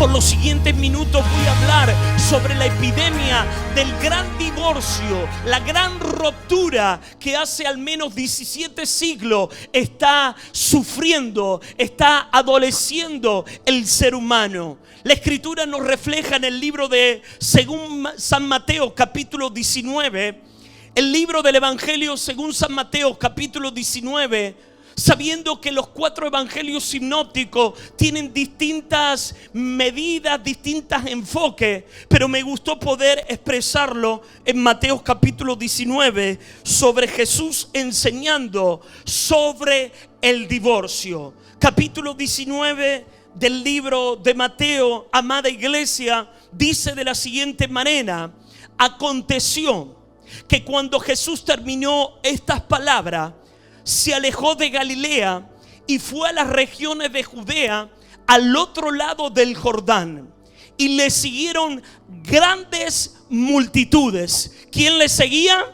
Por los siguientes minutos voy a hablar sobre la epidemia del gran divorcio, la gran ruptura que hace al menos 17 siglos está sufriendo, está adoleciendo el ser humano. La Escritura nos refleja en el libro de según San Mateo capítulo 19, el libro del Evangelio según San Mateo capítulo 19, sabiendo que los 4 evangelios sinópticos tienen distintas medidas, distintos enfoques, pero me gustó poder expresarlo en Mateo capítulo 19 sobre Jesús enseñando sobre el divorcio. Capítulo 19 del libro de Mateo, amada iglesia, dice de la siguiente manera: aconteció que cuando Jesús terminó estas palabras, se alejó de Galilea y fue a las regiones de Judea, al otro lado del Jordán, y le siguieron grandes multitudes. ¿Quién le seguía?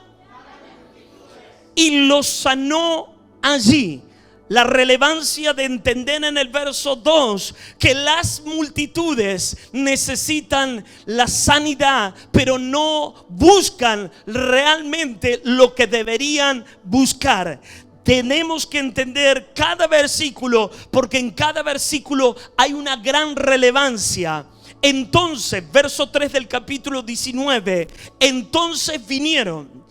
Y los sanó allí. La relevancia de entender en el verso 2 que las multitudes necesitan la sanidad, pero no buscan realmente lo que deberían buscar. Tenemos que entender cada versículo, porque en cada versículo hay una gran relevancia. Entonces, verso 3 del capítulo 19, entonces vinieron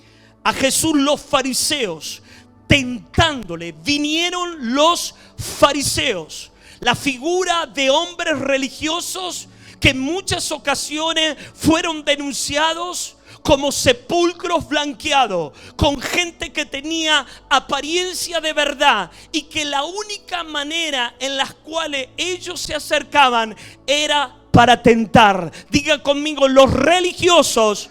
a Jesús los fariseos, tentándole. Vinieron los fariseos, la figura de hombres religiosos que en muchas ocasiones fueron denunciados como sepulcros blanqueados, con gente que tenía apariencia de verdad y que la única manera en la cual ellos se acercaban era para tentar. Diga conmigo, los religiosos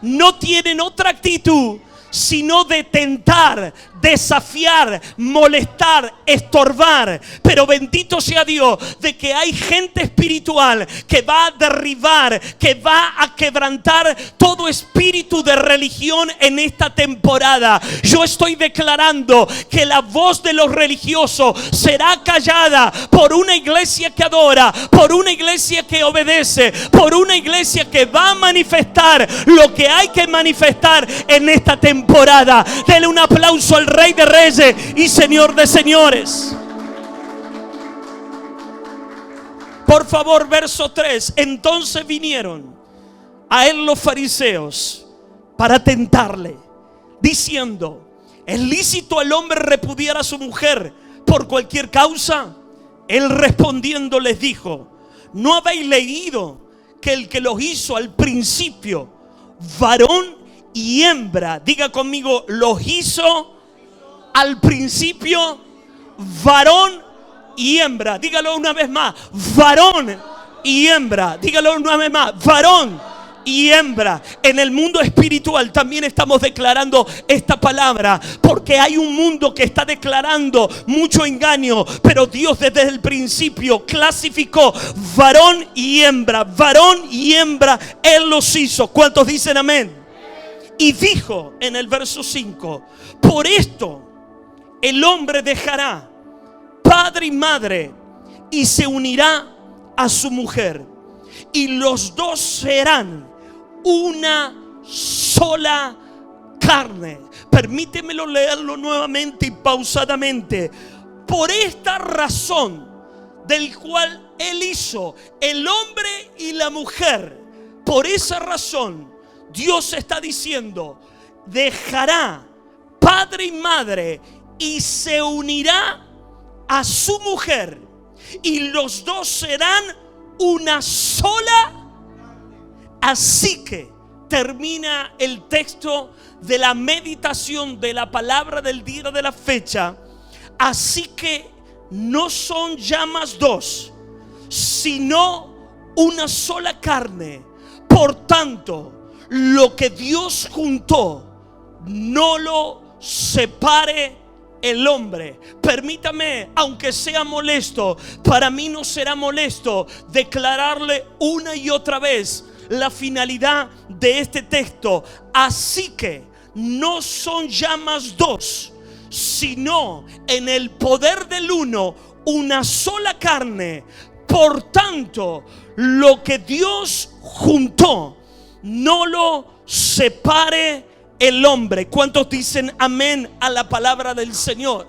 no tienen otra actitud sino de tentar, desafiar, molestar, estorbar. Pero bendito sea Dios de que hay gente espiritual que va a derribar, que va a quebrantar todo espíritu de religión en esta temporada. Yo estoy declarando que la voz de los religiosos será callada por una iglesia que adora, por una iglesia que obedece, por una iglesia que va a manifestar lo que hay que manifestar en esta temporada. Dele un aplauso al Rey de Reyes y Señor de Señores. Por favor, verso 3. Entonces vinieron a él los fariseos para tentarle, diciendo: ¿es lícito al hombre repudiar a su mujer por cualquier causa? Él respondiendo les dijo: ¿no habéis leído que el que los hizo al principio, varón y hembra? Diga conmigo, los hizo al principio varón y hembra. Dígalo una vez más, varón y hembra. Dígalo una vez más, varón y hembra. En el mundo espiritual también estamos declarando esta palabra, porque hay un mundo que está declarando mucho engaño, pero Dios desde el principio clasificó varón y hembra. Varón y hembra Él los hizo. ¿Cuántos dicen amén? Y dijo en el verso 5: por esto el hombre dejará padre y madre y se unirá a su mujer, y los dos serán una sola carne. Permítemelo leerlo nuevamente y pausadamente. Por esta razón del cual Él hizo el hombre y la mujer, por esa razón Dios está diciendo: dejará padre y madre y se unirá a su mujer, y los dos serán una sola. Así que termina el texto de la meditación de la palabra del día de la fecha. Así que no son ya más dos, sino una sola carne. Por tanto, lo que Dios juntó, no lo separe el hombre. Permítame, aunque sea molesto, para mí no será molesto declararle una y otra vez la finalidad de este texto. Así que no son ya más dos, sino en el poder del uno, una sola carne. Por tanto, lo que Dios juntó, no lo separe el hombre. ¿Cuántos dicen amén a la palabra del Señor?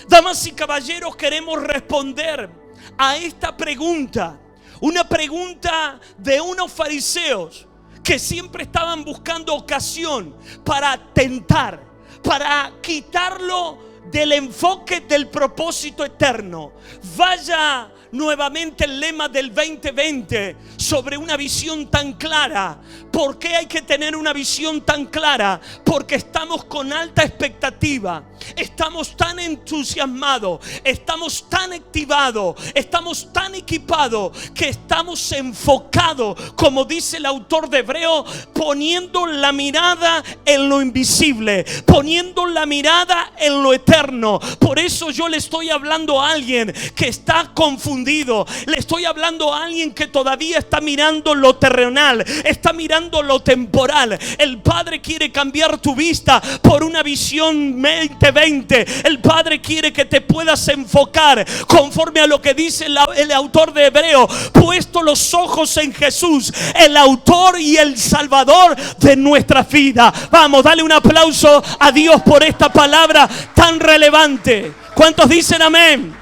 Damas y caballeros, queremos responder a esta pregunta. Una pregunta de unos fariseos que siempre estaban buscando ocasión para tentar, para quitarlo del enfoque del propósito eterno. Vaya nuevamente el lema del 2020 sobre una visión tan clara. ¿Por qué hay que tener una visión tan clara? Porque estamos con alta expectativa, estamos tan entusiasmados, estamos tan activados, estamos tan equipados, que estamos enfocados, como dice el autor de Hebreo, poniendo la mirada en lo invisible, poniendo la mirada en lo eterno. Por eso yo le estoy hablando a alguien que está confundido, le estoy hablando a alguien que todavía está mirando lo terrenal, está mirando lo temporal. El Padre quiere cambiar tu vista por una visión 2020. El Padre quiere que te puedas enfocar conforme a lo que dice el autor de Hebreo, puesto los ojos en Jesús, el autor y el salvador de nuestra vida. Vamos, dale un aplauso a Dios por esta palabra tan relevante. ¿Cuántos dicen amén?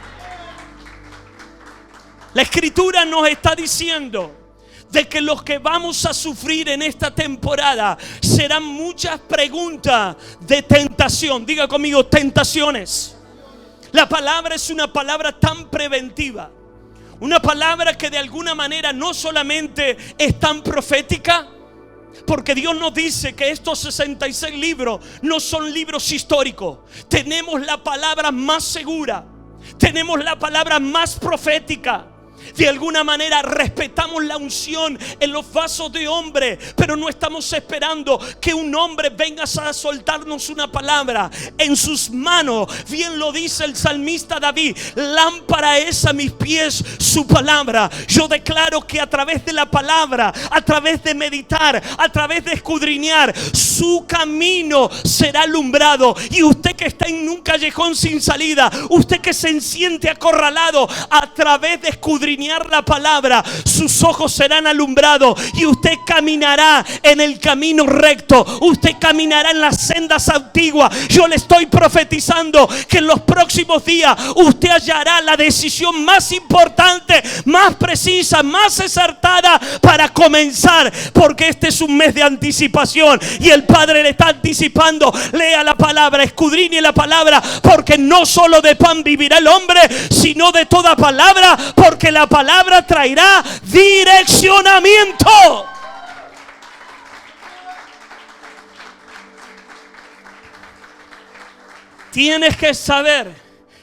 La Escritura nos está diciendo de que los que vamos a sufrir en esta temporada serán muchas preguntas de tentación. Diga conmigo, tentaciones. La palabra es una palabra tan preventiva, una palabra que de alguna manera no solamente es tan profética, porque Dios nos dice que estos 66 libros no son libros históricos. Tenemos la palabra más segura, tenemos la palabra más profética. De alguna manera respetamos la unción en los vasos de hombre, pero no estamos esperando que un hombre venga a soltarnos una palabra. En sus manos, bien lo dice el salmista David, lámpara es a mis pies su palabra. Yo declaro que a través de la palabra, a través de meditar, a través de escudriñar, su camino será alumbrado. Y usted que está en un callejón sin salida, usted que se siente acorralado, a través de escudriñar la palabra, sus ojos serán alumbrados y usted caminará en el camino recto, usted caminará en las sendas antiguas. Yo le estoy profetizando que en los próximos días usted hallará la decisión más importante, más precisa, más acertada para comenzar, porque este es un mes de anticipación y el Padre le está anticipando. Lea la palabra, escudriñe la palabra, porque no solo de pan vivirá el hombre, sino de toda palabra, porque la palabra traerá direccionamiento. Tienes que saber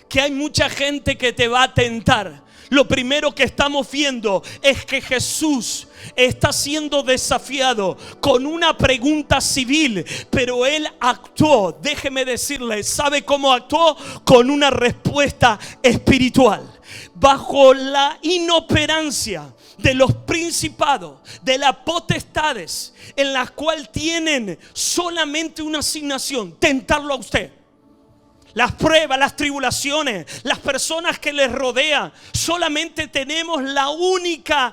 que hay mucha gente que te va a tentar. Lo primero que estamos viendo es que Jesús está siendo desafiado con una pregunta civil, pero Él actuó, déjeme decirle, ¿sabe cómo actuó? Con una respuesta espiritual. Bajo la inoperancia de los principados, de las potestades, en las cuales tienen solamente una asignación: tentarlo a usted. Las pruebas, las tribulaciones, las personas que les rodean, solamente tenemos la única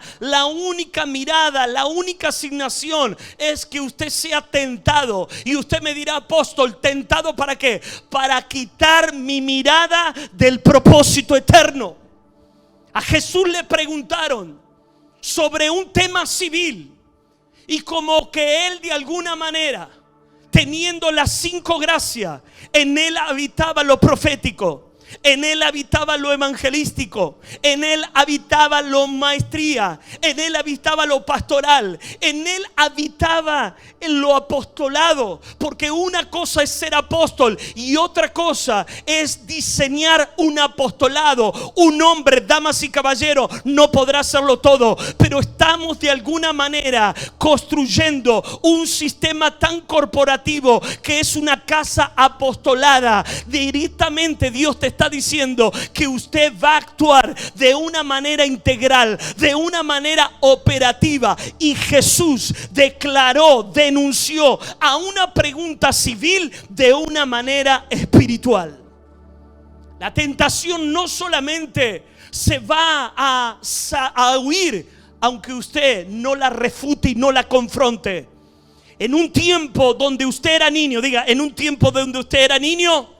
mirada, la única asignación es que usted sea tentado. Y usted me dirá, apóstol, ¿tentado para qué? Para quitar mi mirada del propósito eterno. A Jesús le preguntaron sobre un tema civil, y como que Él de alguna manera, teniendo las 5 gracias, en Él habitaba lo profético, en Él habitaba lo evangelístico, en Él habitaba lo maestría, en Él habitaba lo pastoral, en Él habitaba en lo apostolado. Porque una cosa es ser apóstol y otra cosa es diseñar un apostolado. Un hombre, damas y caballeros, no podrá hacerlo todo, pero estamos de alguna manera construyendo un sistema tan corporativo que es una casa apostolada. Directamente Dios te está diciendo que usted va a actuar de una manera integral, de una manera operativa. Y Jesús declaró, denunció a una pregunta civil de una manera espiritual. La tentación no solamente se va a huir aunque usted no la refute y no la confronte, en un tiempo donde usted era niño, diga, en un tiempo donde usted era niño,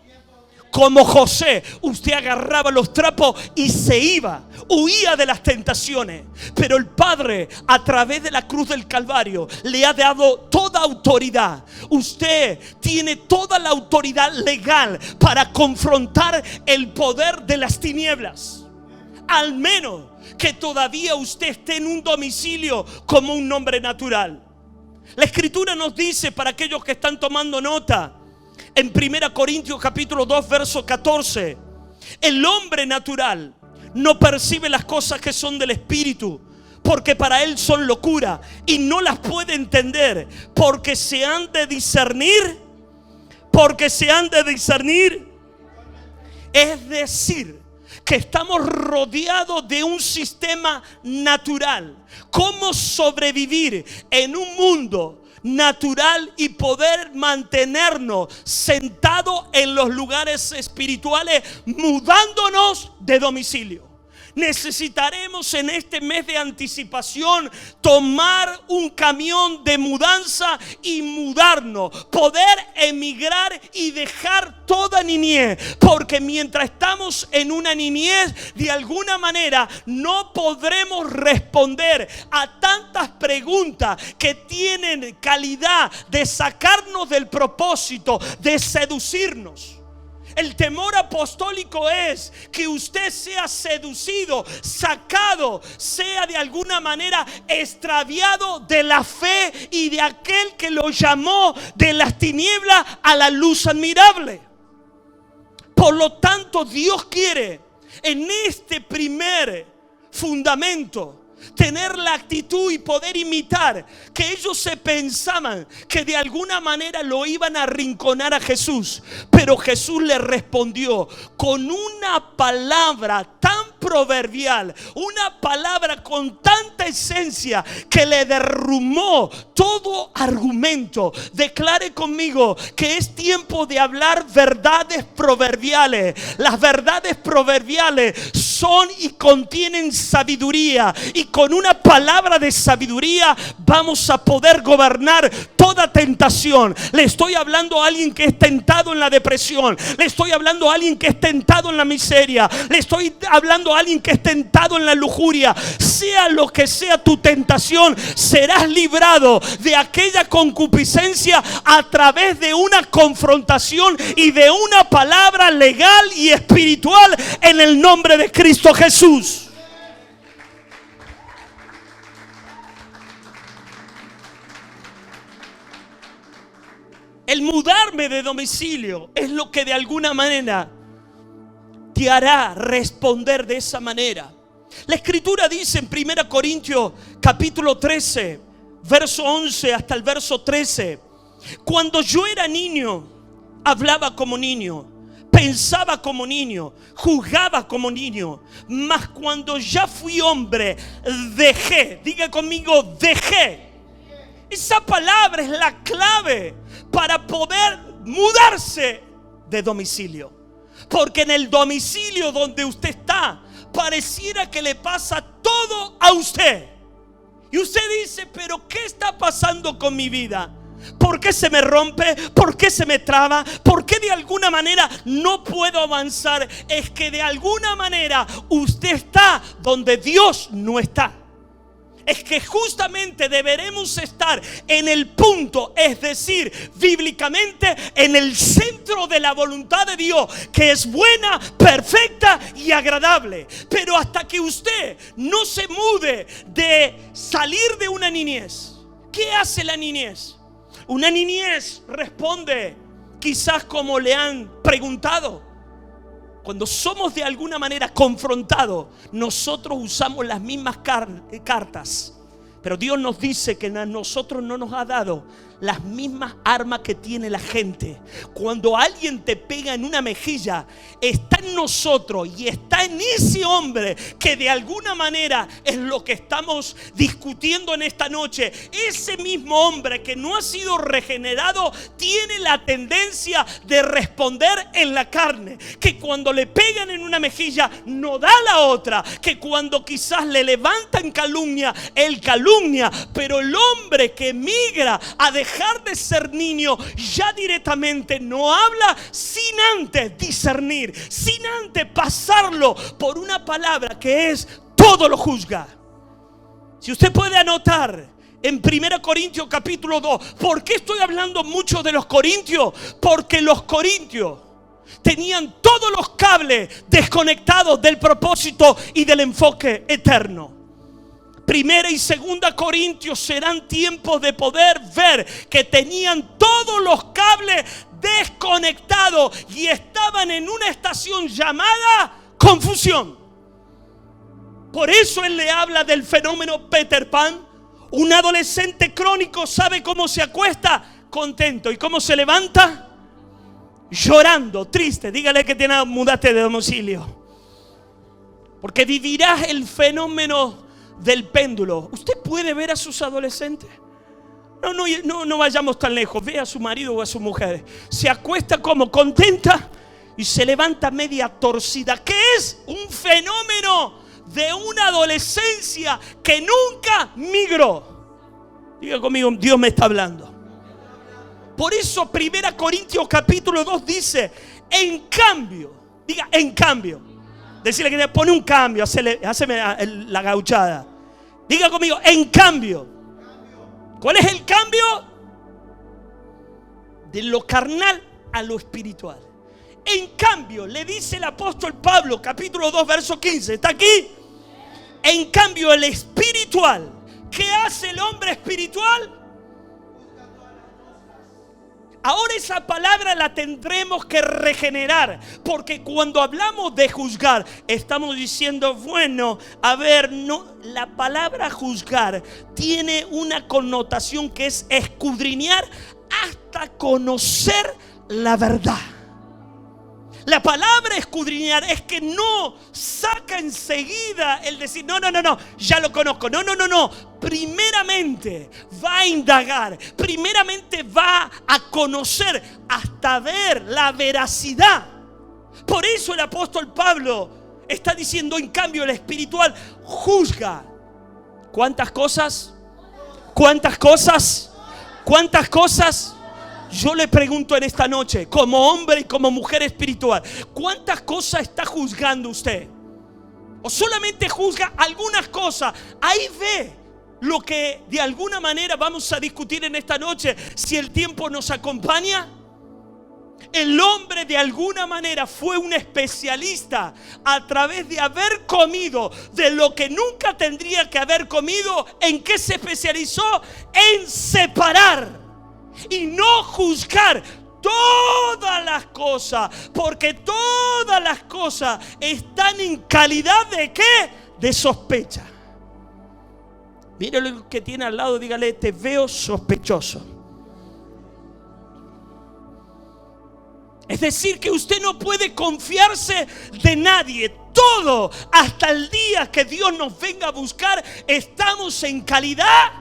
como José, usted agarraba los trapos y se iba, huía de las tentaciones. Pero el Padre, a través de la cruz del Calvario, le ha dado toda autoridad. Usted tiene toda la autoridad legal para confrontar el poder de las tinieblas. Al menos que todavía usted esté en un domicilio como un hombre natural. La Escritura nos dice, para aquellos que están tomando nota, en 1 Corintios capítulo 2 verso 14, el hombre natural no percibe las cosas que son del Espíritu, porque para él son locura y no las puede entender, porque se han de discernir. Es decir, que estamos rodeados de un sistema natural. ¿Cómo sobrevivir en un mundo natural y poder mantenernos sentados en los lugares espirituales, mudándonos de domicilio? Necesitaremos en este mes de anticipación tomar un camión de mudanza y mudarnos, poder emigrar y dejar toda niñez, porque mientras estamos en una niñez, de alguna manera no podremos responder a tantas preguntas que tienen calidad de sacarnos del propósito, de seducirnos. El temor apostólico es que usted sea seducido, sacado, sea de alguna manera extraviado de la fe y de aquel que lo llamó de las tinieblas a la luz admirable. Por lo tanto, Dios quiere en este primer fundamento tener la actitud y poder imitar, que ellos se pensaban que de alguna manera lo iban a arrinconar a Jesús, pero Jesús le respondió con una palabra tan proverbial, una palabra con tanta esencia que le derrumbó todo argumento. Declare conmigo que es tiempo de hablar verdades proverbiales. Las verdades proverbiales son y contienen sabiduría, y con una palabra de sabiduría vamos a poder gobernar toda tentación. Le estoy hablando a alguien que es tentado en la depresión, le estoy hablando a alguien que es tentado en la miseria, le estoy hablando a alguien que es tentado en la lujuria. Sea lo que sea tu tentación, serás librado de aquella concupiscencia a través de una confrontación y de una palabra legal y espiritual en el nombre de Cristo Jesús. El mudarme de domicilio es lo que de alguna manera te hará responder de esa manera. La Escritura dice en 1 Corintios capítulo 13, verso 11 hasta el verso 13: cuando yo era niño, hablaba como niño, pensaba como niño, juzgaba como niño, mas cuando ya fui hombre, dejé. Diga conmigo, dejé. Esa palabra es la clave para poder mudarse de domicilio. Porque en el domicilio donde usted está, pareciera que le pasa todo a usted. Y usted dice, pero ¿qué está pasando con mi vida? ¿Por qué se me rompe? ¿Por qué se me traba? ¿Por qué de alguna manera no puedo avanzar? Es que de alguna manera usted está donde Dios no está. Es que justamente deberemos estar en el punto, es decir, bíblicamente en el centro de la voluntad de Dios, que es buena, perfecta y agradable. Pero hasta que usted no se mude de salir de una niñez, ¿qué hace la niñez? Una niñez responde quizás como le han preguntado. Cuando somos de alguna manera confrontados, nosotros usamos las mismas cartas. Pero Dios nos dice que a nosotros no nos ha dado las mismas armas que tiene la gente. Cuando alguien te pega en una mejilla, está en nosotros y está en ese hombre que de alguna manera es lo que estamos discutiendo en esta noche. Ese mismo hombre que no ha sido regenerado tiene la tendencia de responder en la carne, que cuando le pegan en una mejilla no da la otra, que cuando quizás le levantan calumnia, él calumnia, pero el hombre que migra a dejar de ser niño ya directamente no habla sin antes discernir, sin antes pasarlo por una palabra que es todo lo juzga. Si usted puede anotar en 1 Corintios capítulo 2, ¿por qué estoy hablando mucho de los corintios? Porque los corintios tenían todos los cables desconectados del propósito y del enfoque eterno. Primera y segunda Corintios serán tiempos de poder ver que tenían todos los cables desconectados y estaban en una estación llamada confusión. Por eso él le habla del fenómeno Peter Pan. Un adolescente crónico sabe cómo se acuesta, contento, y cómo se levanta, llorando, triste. Dígale que mudaste de domicilio, porque vivirás el fenómeno del péndulo. ¿Usted puede ver a sus adolescentes? No vayamos tan lejos. Ve a su marido o a su mujer. Se acuesta como contenta y se levanta media torcida. ¿Qué es? Un fenómeno de una adolescencia que nunca migró. Diga conmigo, Dios me está hablando. Por eso 1 Corintios capítulo 2 dice: en cambio, diga en cambio. Decirle que le pone un cambio, háceme la gauchada. Diga conmigo, en cambio. ¿Cuál es el cambio? De lo carnal a lo espiritual. En cambio, le dice el apóstol Pablo, capítulo 2, verso 15. ¿Está aquí? En cambio, el espiritual. ¿Qué hace el hombre espiritual? Ahora esa palabra la tendremos que regenerar, porque cuando hablamos de juzgar, estamos diciendo, bueno, a ver, no, la palabra juzgar tiene una connotación que es escudriñar hasta conocer la verdad. La palabra escudriñar es que no saca enseguida el decir, no, ya lo conozco. No. Primeramente va a indagar, primeramente va a conocer hasta ver la veracidad. Por eso el apóstol Pablo está diciendo, en cambio, el espiritual juzga. ¿Cuántas cosas? ¿Cuántas cosas? ¿Cuántas cosas? Yo le pregunto en esta noche, como hombre y como mujer espiritual, ¿cuántas cosas está juzgando usted? ¿O solamente juzga algunas cosas? Ahí ve lo que de alguna manera vamos a discutir en esta noche, si el tiempo nos acompaña. El hombre de alguna manera fue un especialista a través de haber comido de lo que nunca tendría que haber comido. ¿En qué se especializó? En separar y no juzgar todas las cosas, porque todas las cosas están en calidad de ¿qué? De sospecha. Mire lo que tiene al lado, dígale, te veo sospechoso. Es decir, que usted no puede confiarse de nadie. Todo, hasta el día que Dios nos venga a buscar, estamos en calidad.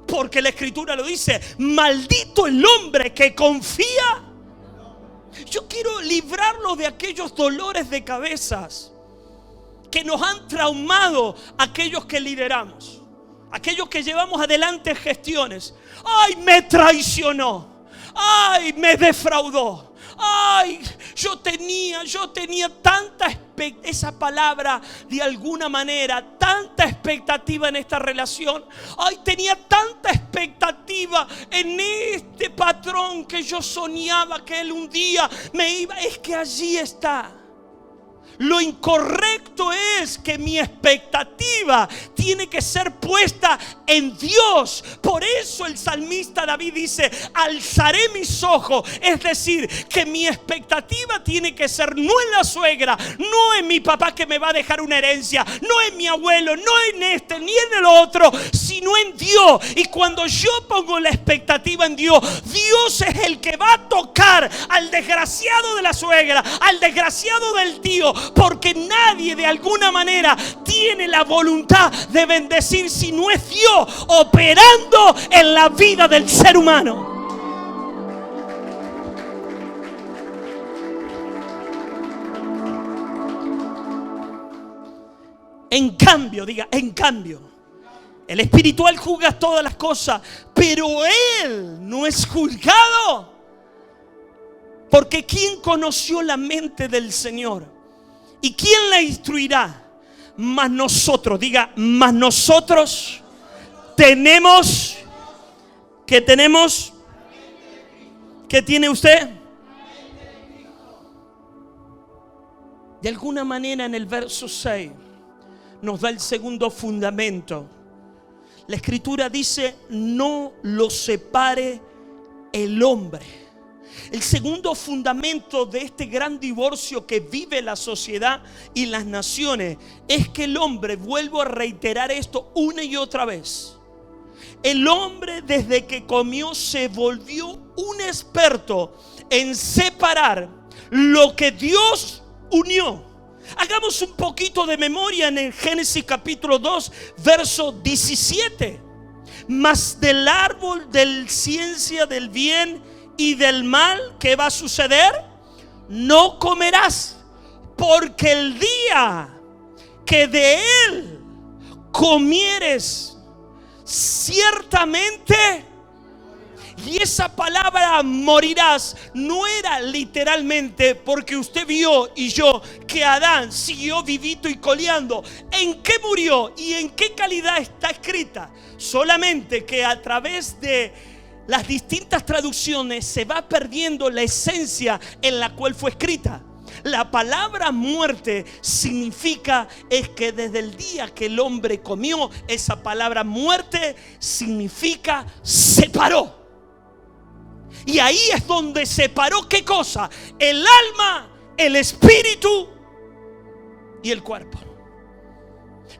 Porque la Escritura lo dice, maldito el hombre que confía. Yo quiero librarlo de aquellos dolores de cabezas que nos han traumado aquellos que lideramos, aquellos que llevamos adelante gestiones. Ay, me traicionó. Ay, me defraudó. Ay, yo tenía tanta esa palabra de alguna manera, tanta expectativa en esta relación. Ay, tenía tanta expectativa en este patrón que yo soñaba que él un día me iba. Es que allí está. Lo incorrecto es que mi expectativa tiene que ser puesta en Dios. Por eso el salmista David dice: alzaré mis ojos. Es decir, que mi expectativa tiene que ser no en la suegra, no en mi papá que me va a dejar una herencia, no en mi abuelo, no en este ni en el otro, sino en Dios. Y cuando yo pongo la expectativa en Dios, Dios es el que va a tocar al desgraciado de la suegra, al desgraciado del tío, porque nadie de alguna manera tiene la voluntad de bendecir si no es Dios operando en la vida del ser humano. En cambio, diga, en cambio, el espiritual juzga todas las cosas, pero él no es juzgado. Porque ¿quién conoció la mente del Señor? ¿Y quién la instruirá? Mas nosotros, diga, mas nosotros tenemos, ¿qué tenemos? ¿Qué tiene usted? De alguna manera en el verso 6 nos da el segundo fundamento. La Escritura dice: no lo separe el hombre. El segundo fundamento de este gran divorcio que vive la sociedad y las naciones es que el hombre, vuelvo a reiterar esto una y otra vez, el hombre desde que comió se volvió un experto en separar lo que Dios unió. Hagamos un poquito de memoria en el Génesis capítulo 2, verso 17. Mas del árbol de ciencia del bien y del mal, ¿qué va a suceder? No comerás, porque el día que de él comieres, ciertamente. Y esa palabra morirás no era literalmente porque usted vio y yo que Adán siguió vivito y coleando. ¿En qué murió y en qué calidad está escrita? Solamente que a través de las distintas traducciones se va perdiendo la esencia en la cual fue escrita. La palabra muerte significa es que desde el día que el hombre comió, esa palabra muerte significa separó. Y ahí es donde separó ¿qué cosa? El alma, el espíritu y el cuerpo.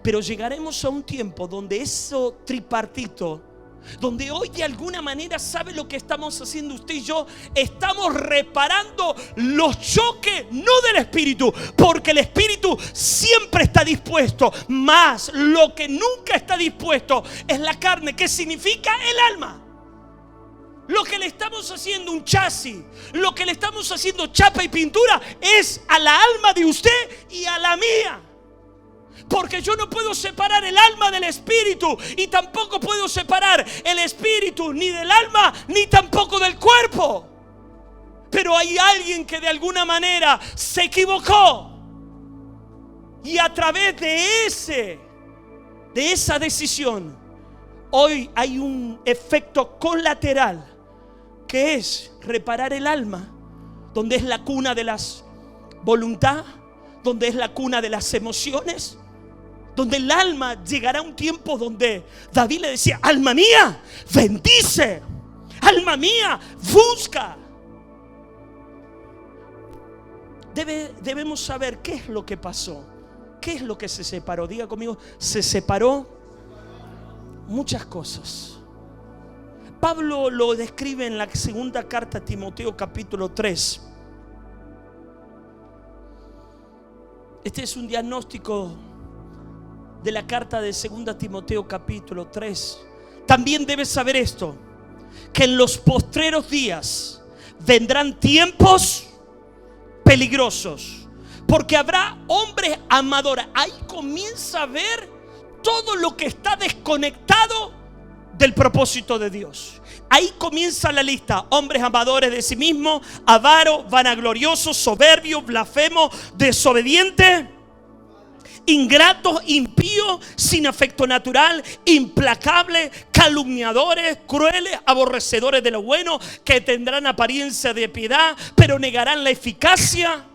Pero llegaremos a un tiempo donde eso tripartito, donde hoy de alguna manera, ¿sabe lo que estamos haciendo usted y yo? Estamos reparando los choques, no del espíritu, porque el espíritu siempre está dispuesto, más lo que nunca está dispuesto es la carne, que significa el alma. Lo que le estamos haciendo un chasis, lo que le estamos haciendo chapa y pintura, es a la alma de usted y a la mía. Porque yo no puedo separar el alma del espíritu, y tampoco puedo separar el espíritu ni del alma, ni tampoco del cuerpo. Pero hay alguien que de alguna manera se equivocó, y a través de esa decisión, hoy hay un efecto colateral, que es reparar el alma, donde es la cuna de las voluntad, donde es la cuna de las emociones, donde el alma llegará a un tiempo donde David le decía: alma mía, bendice, alma mía, busca. Debemos saber qué es lo que pasó, qué es lo que se separó. Diga conmigo: se separó muchas cosas. Pablo lo describe en la segunda carta a Timoteo capítulo 3. Este es un diagnóstico de la carta de 2 Timoteo capítulo 3. También debes saber esto, que en los postreros días vendrán tiempos peligrosos, porque habrá hombres amadores. Ahí comienza a ver todo lo que está desconectado del propósito de Dios. Ahí comienza la lista: hombres amadores de sí mismos, avaros, vanagloriosos, soberbios, blasfemos, desobedientes, ingratos, impíos, sin afecto natural, implacables, calumniadores, crueles, aborrecedores de lo bueno, que tendrán apariencia de piedad, pero negarán la eficacia.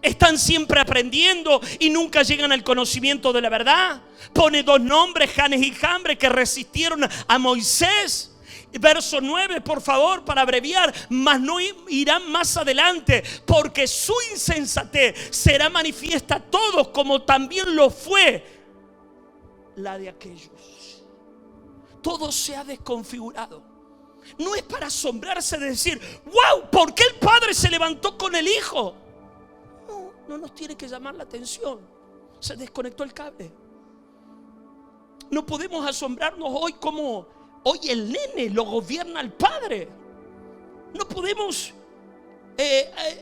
Están siempre aprendiendo y nunca llegan al conocimiento de la verdad. Pone dos nombres, Janes y Jambres, que resistieron a Moisés. Verso 9, por favor, para abreviar: mas no irán más adelante, porque su insensatez será manifiesta a todos, como también lo fue la de aquellos. Todo se ha desconfigurado. No es para asombrarse de decir: wow, ¿por qué el padre se levantó con el hijo? No nos tiene que llamar la atención. Se desconectó el cable. No podemos asombrarnos hoy como hoy el nene lo gobierna el padre. No podemos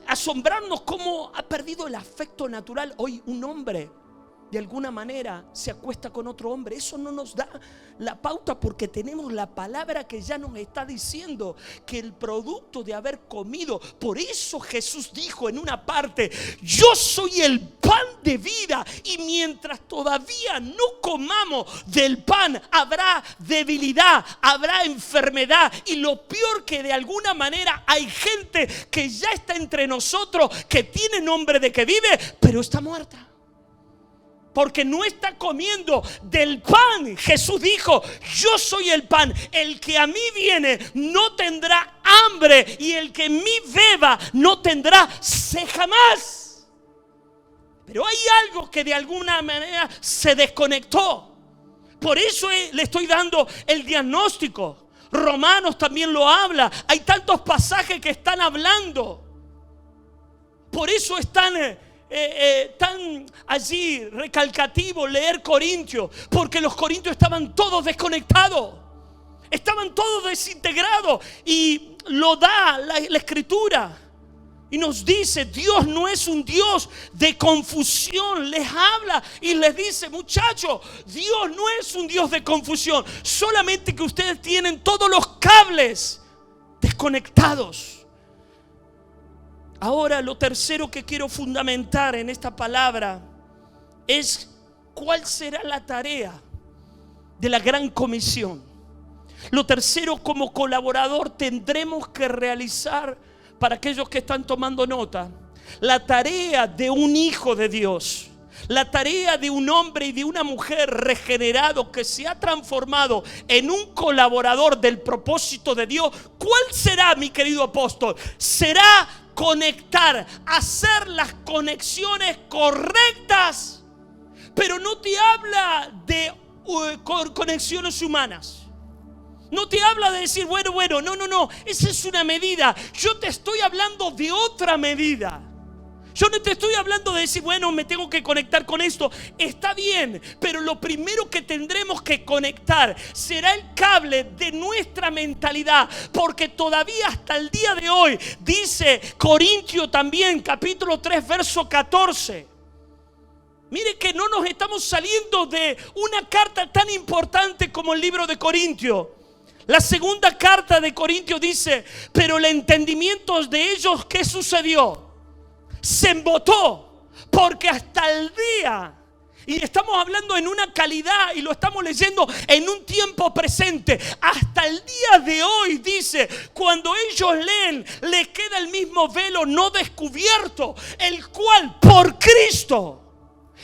asombrarnos como ha perdido el afecto natural. Hoy un hombre de alguna manera se acuesta con otro hombre. Eso no nos da la pauta, porque tenemos la palabra que ya nos está diciendo que el producto de haber comido. Por eso Jesús dijo en una parte: yo soy el pan de vida, y mientras todavía no comamos del pan habrá debilidad, habrá enfermedad. Y lo peor, que de alguna manera hay gente que ya está entre nosotros, que tiene nombre de que vive, pero está muerta, porque no está comiendo del pan. Jesús dijo: yo soy el pan, el que a mí viene no tendrá hambre, y el que en mí beba no tendrá sed jamás. Pero hay algo que de alguna manera se desconectó. Por eso le estoy dando el diagnóstico. Romanos también lo habla. Hay tantos pasajes que están hablando. Por eso están tan allí recalcativo leer Corintios, porque los corintios estaban todos desconectados, estaban todos desintegrados. Y lo da la escritura y nos dice: Dios no es un Dios de confusión. Les habla y les dice: muchachos, Dios no es un Dios de confusión, solamente que ustedes tienen todos los cables desconectados. Ahora, lo tercero que quiero fundamentar en esta palabra es cuál será la tarea de la gran comisión. Lo tercero, como colaborador, tendremos que realizar, para aquellos que están tomando nota, la tarea de un hijo de Dios, la tarea de un hombre y de una mujer regenerado que se ha transformado en un colaborador del propósito de Dios. ¿Cuál será, mi querido apóstol? Será conectar, hacer las conexiones correctas. Pero no te habla de conexiones humanas. No te habla de decir: bueno, no, esa es una medida. Yo te estoy hablando de otra medida. Yo no te estoy hablando de decir: bueno, me tengo que conectar con esto. Está bien, pero lo primero que tendremos que conectar será el cable de nuestra mentalidad, porque todavía hasta el día de hoy, dice Corintios también, capítulo 3, verso 14. Mire que no nos estamos saliendo de una carta tan importante como el libro de Corintios. La segunda carta de Corintios dice: pero el entendimiento de ellos, ¿qué sucedió? Se embotó, porque hasta el día, y estamos hablando en una calidad y lo estamos leyendo en un tiempo presente, hasta el día de hoy, dice, cuando ellos leen, les queda el mismo velo no descubierto, el cual por Cristo,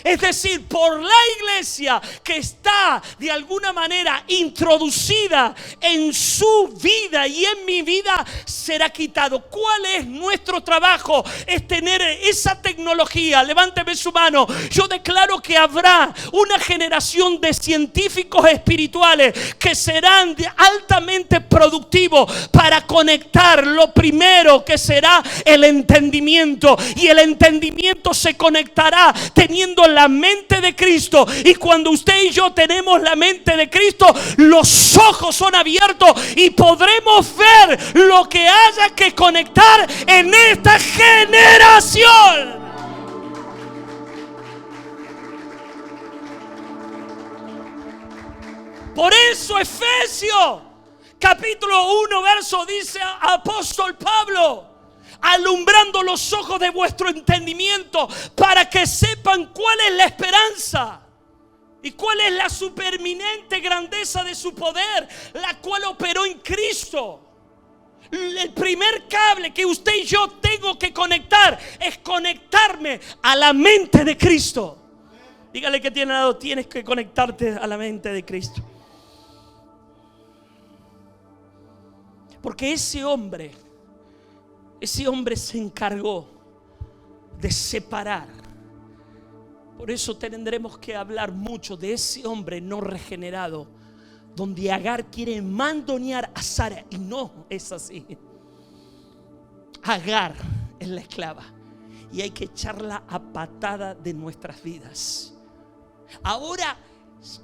es decir, por la iglesia que está de alguna manera introducida en su vida y en mi vida, será quitado. ¿Cuál es nuestro trabajo? Es tener esa tecnología. Levánteme su mano. Yo declaro que habrá una generación de científicos espirituales que serán altamente productivos para conectar lo primero, que será el entendimiento. Y el entendimiento se conectará teniendo la mente de Cristo. Y cuando usted y yo tenemos la mente de Cristo, los ojos son abiertos y podremos ver lo que haya que conectar en esta generación. Por eso Efesios capítulo 1 verso dice apóstol Pablo: alumbrando los ojos de vuestro entendimiento, para que sepan cuál es la esperanza y cuál es la supereminente grandeza de su poder, la cual operó en Cristo. El primer cable que usted y yo tengo que conectar es conectarme a la mente de Cristo. Dígale que tiene al lado, tienes que conectarte a la mente de Cristo. Porque ese hombre se encargó de separar. Por eso tendremos que hablar mucho de ese hombre no regenerado, donde Agar quiere mandonear a Sara, y no es así. Agar es la esclava y hay que echarla a patada de nuestras vidas. Ahora,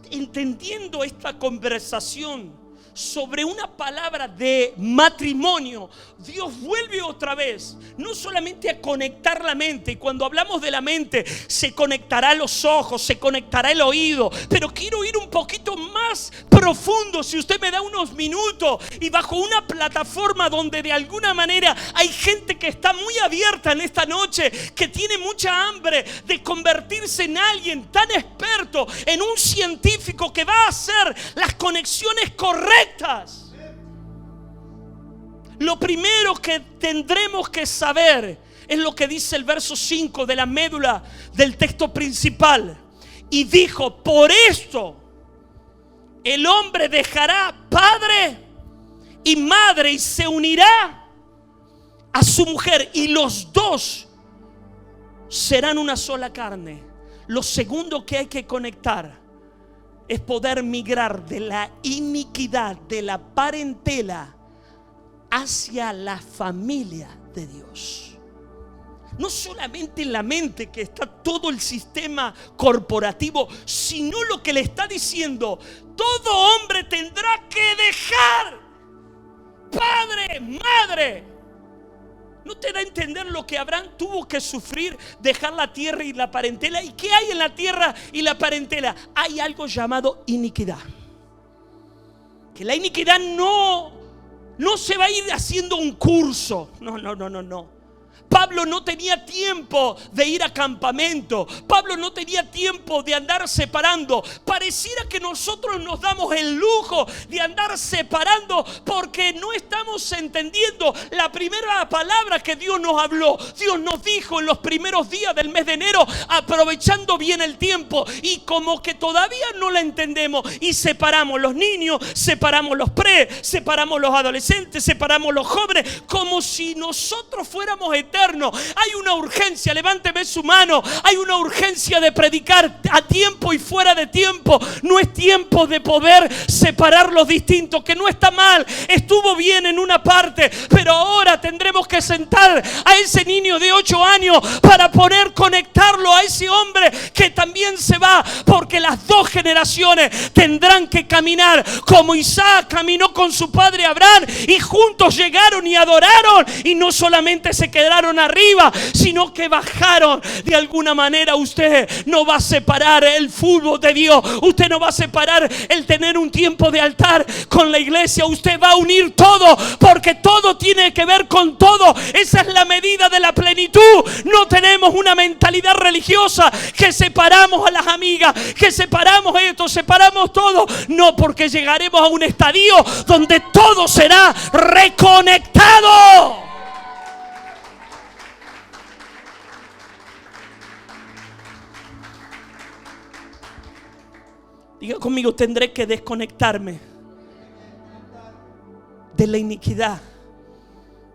entendiendo esta conversación sobre una palabra de matrimonio, Dios vuelve otra vez, no solamente a conectar la mente. Y cuando hablamos de la mente, se conectará los ojos, se conectará el oído, pero quiero ir un poquito más profundo. Si usted me da unos minutos, y bajo una plataforma donde de alguna manera hay gente que está muy abierta en esta noche, que tiene mucha hambre de convertirse en alguien tan experto, en un científico que va a hacer las conexiones correctas. Lo primero que tendremos que saber es lo que dice el verso 5 de la médula del texto principal. Y dijo: por esto el hombre dejará padre y madre y se unirá a su mujer, y los dos serán una sola carne. Lo segundo que hay que conectar es poder migrar de la iniquidad, de la parentela, hacia la familia de Dios. No solamente en la mente, que está todo el sistema corporativo, sino lo que le está diciendo: todo hombre tendrá que dejar padre, madre. ¿No te da a entender lo que Abraham tuvo que sufrir? Dejar la tierra y la parentela. ¿Y qué hay en la tierra y la parentela? Hay algo llamado iniquidad. Que la iniquidad no se va a ir haciendo un curso. No. Pablo no tenía tiempo de ir a campamento. Pablo no tenía tiempo de andar separando. Pareciera que nosotros nos damos el lujo de andar separando porque no estamos entendiendo la primera palabra que Dios nos habló. Dios nos dijo en los primeros días del mes de enero, aprovechando bien el tiempo, y como que todavía no la entendemos y separamos los niños, separamos los separamos los adolescentes, separamos los jóvenes, como si nosotros fuéramos eternos. Hay una urgencia, levánteme su mano. Hay una urgencia de predicar a tiempo y fuera de tiempo. No es tiempo de poder separar los distintos, que no está mal, estuvo bien en una parte, pero ahora tendremos que sentar a ese niño de 8 años para poder conectarlo a ese hombre que también se va, porque las dos generaciones tendrán que caminar como Isaac caminó con su padre Abraham, y juntos llegaron y adoraron, y no solamente se quedaron arriba, sino que bajaron. De alguna manera usted no va a separar el fútbol de Dios, usted no va a separar el tener un tiempo de altar con la iglesia. Usted va a unir todo, porque todo tiene que ver con todo. Esa es la medida de la plenitud. No tenemos una mentalidad religiosa que separamos a las amigas, que separamos esto, separamos todo. No, porque llegaremos a un estadio donde todo será reconectado. Diga conmigo: tendré que desconectarme de la iniquidad.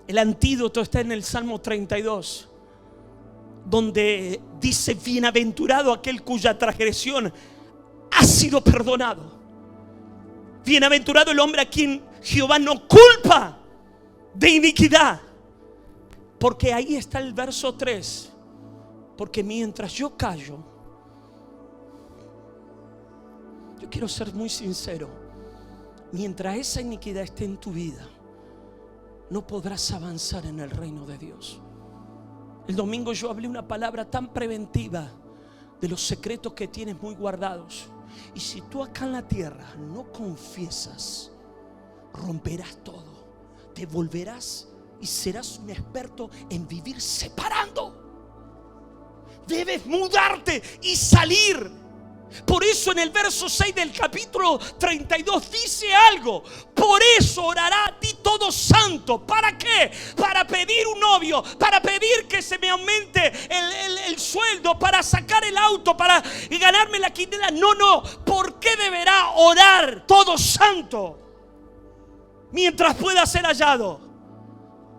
El antídoto está en el Salmo 32, donde dice: bienaventurado aquel cuya transgresión ha sido perdonado. Bienaventurado el hombre a quien Jehová no culpa de iniquidad. Porque ahí está el verso 3. Porque mientras yo callo, yo quiero ser muy sincero, mientras esa iniquidad esté en tu vida, no podrás avanzar en el reino de Dios. El domingo yo hablé una palabra tan preventiva de los secretos que tienes muy guardados. Y si tú acá en la tierra no confiesas, romperás todo, te volverás y serás un experto en vivir separando. Debes mudarte y salir. Por eso en el verso 6 del capítulo 32 dice algo: por eso orará a ti todo santo. ¿Para qué? Para pedir un novio, para pedir que se me aumente el sueldo, para sacar el auto, para ganarme la quiniela. No. ¿Por qué deberá orar todo santo mientras pueda ser hallado?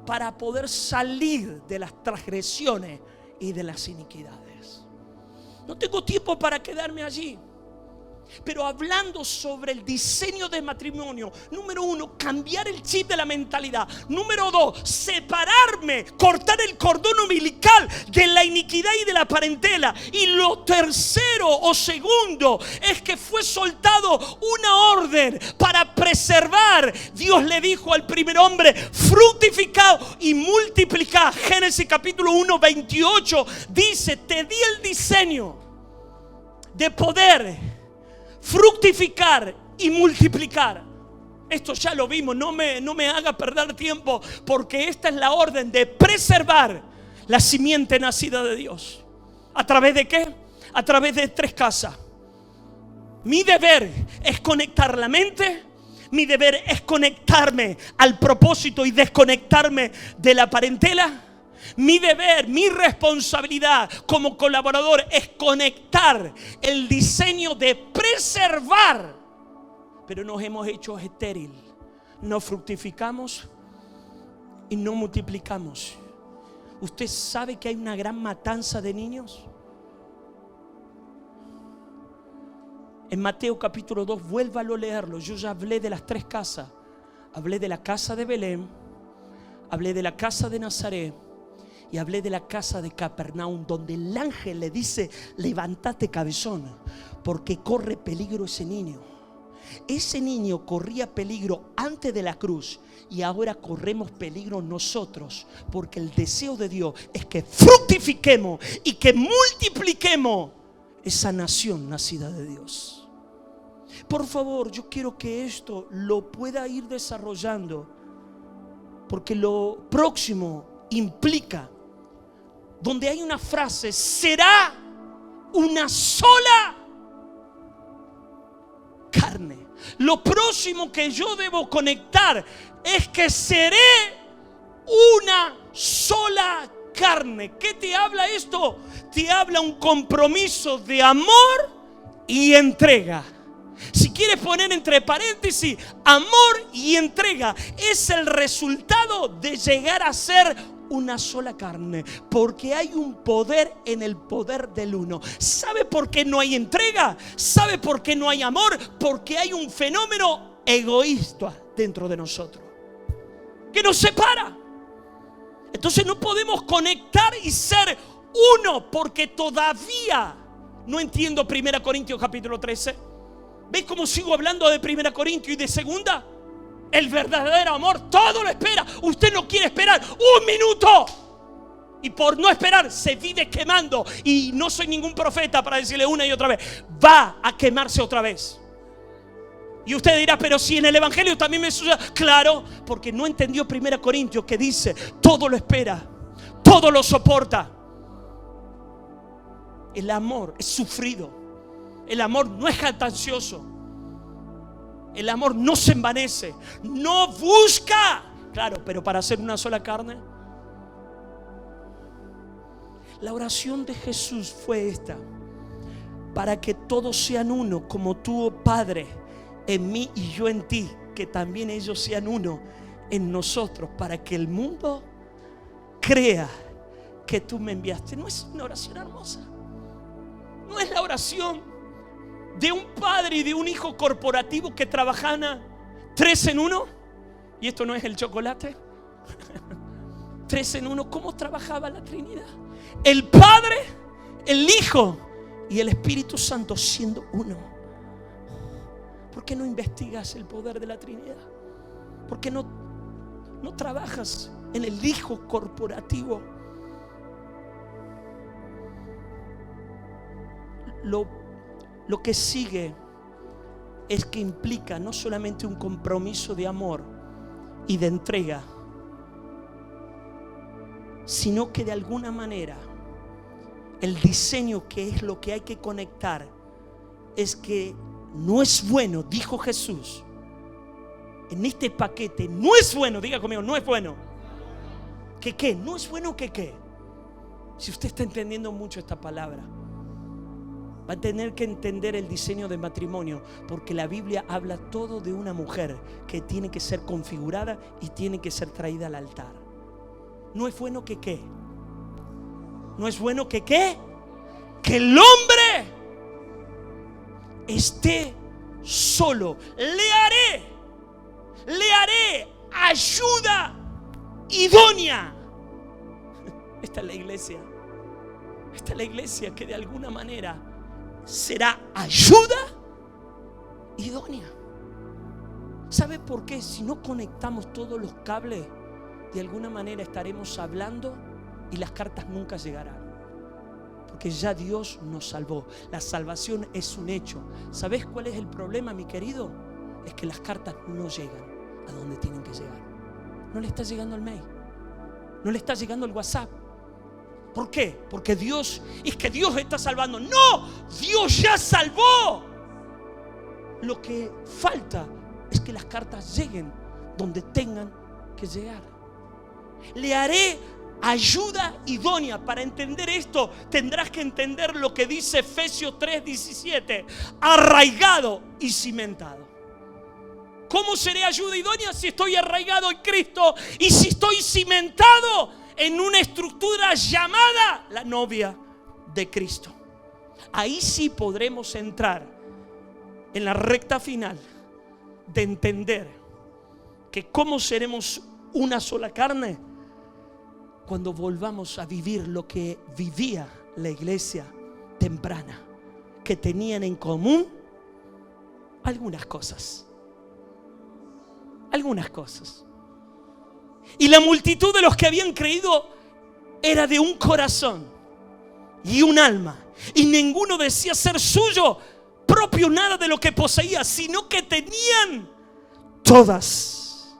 Para poder salir de las transgresiones y de las iniquidades. No tengo tiempo para quedarme allí. Pero hablando sobre el diseño de matrimonio, número 1, cambiar el chip de la mentalidad. Número 2, separarme, cortar el cordón umbilical de la iniquidad y de la parentela. Y lo tercero o segundo es que fue soltado una orden para preservar. Dios le dijo al primer hombre: fructificad y multiplicad. Génesis capítulo 1, 28 dice: te di el diseño de poder fructificar y multiplicar. Esto ya lo vimos, no me haga perder tiempo, porque esta es la orden de preservar la simiente nacida de Dios. ¿A través de qué? A través de 3 casas. Mi deber es conectar la mente, mi deber es conectarme al propósito y desconectarme de la parentela. Mi deber, mi responsabilidad como colaborador es conectar el diseño de preservar. Pero nos hemos hecho estéril. No fructificamos y no multiplicamos. ¿Usted sabe que hay una gran matanza de niños? En Mateo capítulo 2, vuélvalo a leerlo. Yo ya hablé de las 3 casas. Hablé de la casa de Belén, hablé de la casa de Nazaret y hablé de la casa de Capernaum, donde el ángel le dice: levántate, cabezón, porque corre peligro ese niño. Ese niño corría peligro antes de la cruz y ahora corremos peligro nosotros, porque el deseo de Dios es que fructifiquemos y que multipliquemos esa nación nacida de Dios. Por favor, yo quiero que esto lo pueda ir desarrollando, porque lo próximo implica, donde hay una frase: será una sola carne. Lo próximo que yo debo conectar es que seré una sola carne. ¿Qué te habla esto? Te habla un compromiso de amor y entrega. Si quieres poner entre paréntesis, amor y entrega es el resultado de llegar a ser una sola carne, porque hay un poder en el poder del uno. ¿Sabe por qué no hay entrega? ¿Sabe por qué no hay amor? Porque hay un fenómeno egoísta dentro de nosotros que nos separa. Entonces no podemos conectar y ser uno, porque todavía no entiendo 1 Corintios capítulo 13. ¿Ves cómo sigo hablando de 1 Corintios y de segunda? El verdadero amor todo lo espera. Usted no quiere esperar un minuto, y por no esperar se vive quemando. Y no soy ningún profeta para decirle una y otra vez: va a quemarse otra vez. Y usted dirá: pero si en el evangelio también me sucede. Claro, porque no entendió 1 Corintios, que dice: todo lo espera, todo lo soporta. El amor es sufrido. El amor no es jactancioso. El amor no se envanece, no busca. Claro, pero para hacer una sola carne. La oración de Jesús fue esta: para que todos sean uno, como tú, oh Padre, en mí y yo en ti, que también ellos sean uno en nosotros, para que el mundo crea que tú me enviaste. ¿No es una oración hermosa? ¿No es la oración de un padre y de un hijo corporativo que trabajan 3 en 1? Y esto no es el chocolate. 3 en 1. ¿Cómo trabajaba la Trinidad? El Padre, el Hijo y el Espíritu Santo siendo uno. ¿Por qué no investigas el poder de la Trinidad? ¿Por qué no trabajas en el Hijo corporativo? Lo que sigue es que implica no solamente un compromiso de amor y de entrega, sino que de alguna manera el diseño, que es lo que hay que conectar, es que no es bueno, dijo Jesús, en este paquete, no es bueno, diga conmigo, no es bueno. ¿Que qué? No es bueno que qué. Si usted está entendiendo mucho esta palabra, va a tener que entender el diseño de matrimonio, porque la Biblia habla todo de una mujer que tiene que ser configurada y tiene que ser traída al altar. No es bueno que qué. No es bueno que qué. Que el hombre esté solo. Le haré ayuda idónea. Esta es la iglesia. Esta es la iglesia que de alguna manera será ayuda idónea. ¿Sabe por qué? Si no conectamos todos los cables, de alguna manera estaremos hablando y las cartas nunca llegarán. Porque ya Dios nos salvó. La salvación es un hecho. ¿Sabes cuál es el problema, mi querido? Es que las cartas no llegan a donde tienen que llegar. No le está llegando el mail, no le está llegando el WhatsApp. ¿Por qué? Porque Dios, es que Dios está salvando. No, Dios ya salvó. Lo que falta es que las cartas lleguen donde tengan que llegar. Le haré ayuda idónea. Para entender esto tendrás que entender lo que dice Efesios 3:17: arraigado y cimentado. ¿Cómo seré ayuda idónea si estoy arraigado en Cristo y si estoy cimentado en una estructura llamada la novia de Cristo? Ahí sí podremos entrar en la recta final de entender que cómo seremos una sola carne cuando volvamos a vivir lo que vivía la iglesia temprana, que tenían en común algunas cosas. Y la multitud de los que habían creído era de un corazón y un alma, y ninguno decía ser suyo propio nada de lo que poseía, sino que tenían todas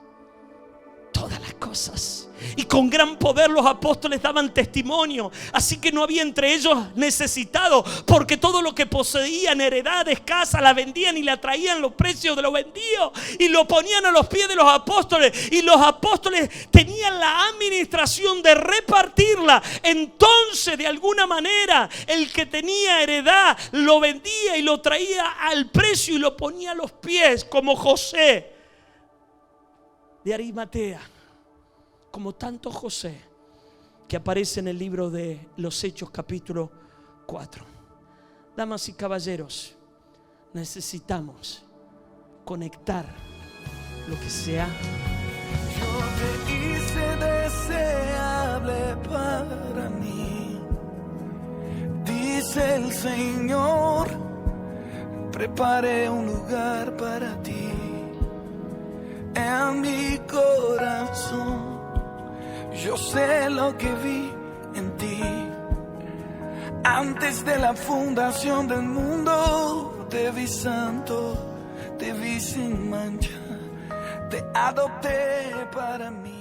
las cosas. Y con gran poder los apóstoles daban testimonio. Así que no había entre ellos necesitado, porque todo lo que poseían, heredades, casas, la vendían y la traían los precios de los vendidos y lo ponían a los pies de los apóstoles. Y los apóstoles tenían la administración de repartirla. Entonces, de alguna manera, el que tenía heredad lo vendía y lo traía al precio y lo ponía a los pies, como José de Arimatea, como tanto José que aparece en el libro de los Hechos capítulo 4. Damas y caballeros, necesitamos conectar lo que sea. Yo te hice deseable para mí, dice el Señor, preparé un lugar para ti en mi corazón. Yo sé lo que vi en ti. Antes de la fundación del mundo, te vi santo, te vi sin mancha, te adopté para mí.